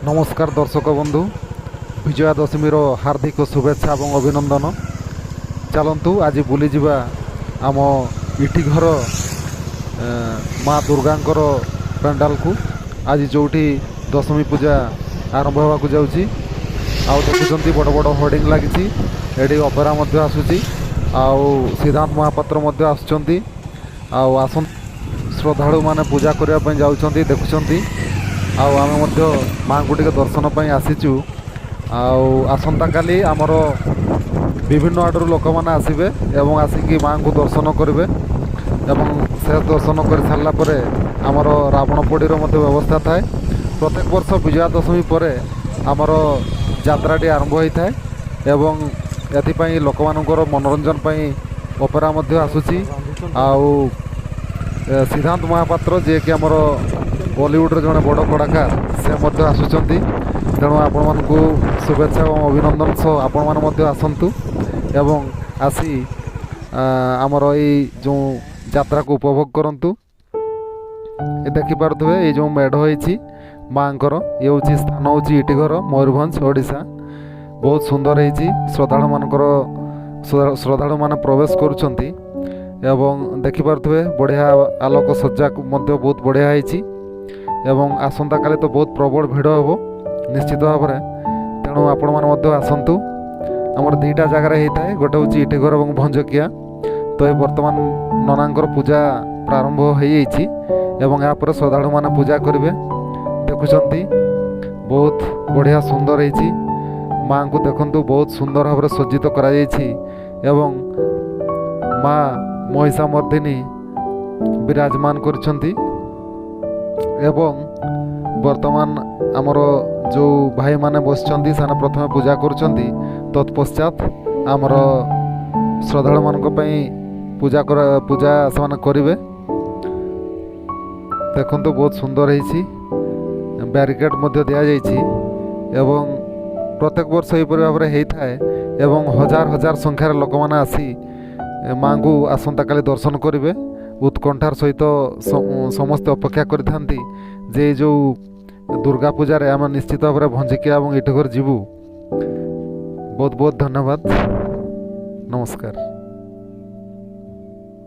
नमस्कार दर्शक बंधु विजया दशमी हार्दिक शुभेच्छा और अभिनंदन। चलतु आज बुलीजा आम इटी घर माँ दुर्गा पेंडाल को आज जो दशमी पूजा आरंभ होगा जाऊँगी। देखुं बड़ बड़ होर्डिंग लगी ये अपेरा आसूसी सिद्धांत महापात्र आसन श्रद्धालु मैंने पूजा करने जाऊँच देखुं आमे माँ को टे दर्शन पर आसीचु। आसंता काली आमर विभिन्न आडर लोक मैंने आसबे एवं आसिकी माँ को दर्शन करेंगे एवं से दर्शन कर सारापर आमर रावण पोड़ीर व्यवस्था थाए। प्रत्येक वर्ष विजया दशमी पर आमर यात्राटी आरंभ होता है एवं एपाई लोक मानकर मनोरंजन अपेरा आसूसी। सिद्धांत महापात्र जे कि आमर बॉलीवुड जड़े बड़ कलाकार से आसुंच। तेणु आपण मानू शुभेच्छा और अभिनंदन सह आपण मैंने आसतु एवं आसी आमर ये जो यात्रा को उपभोग करूँ। देखिपे ये जो मेढ़ होती माँ ये हूँ स्थान हूँ इटीघर मयूरभंज ओडिशा। बहुत सुंदर होती श्रद्धालु मानकर श्रद्धालु मान प्रवेश करुँच एवं देखिपे बढ़िया आलोक सज्जा बहुत बढ़िया होती एवं आसंता काले तो बहुत प्रबल भिड़ हे निश्चित भाव में। तेणु आपण मैंने आसतु आमर दुईटा जगार होता है गोटे हूँ इटीघर और भंजकिया। तो ये बर्तमान ननांकर पूजा प्रारंभ हो यापर श्रद्धालु मैंने पूजा करेंगे। देखुं बहुत बढ़िया सुंदर होती माँ को देखु बहुत सुंदर भाव सज्जित एवं माँ महिषामर्दिनी विराजमान कर एवं वर्तमान आमर जो भाई माने बसचंदी से प्रथम पूजा करुँच तत्पश्चात आमर श्रद्धालु मानक पूजा से करेंगे। देखो बहुत सुंदर होती बैरिकेड दि एवं प्रत्येक वर्ष यहपर भाव में होता है एवं हजार हजार संख्यार लोक मैंने आसी माँ को आसंता काली दर्शन करेंगे। उत्कंठार सहित समस्ते अपेक्षा करते जे जो दुर्गा पूजार आम निश्चित भाव में भंजिकिया और इटीघर जीवु। बहुत बहुत धन्यवाद। नमस्कार।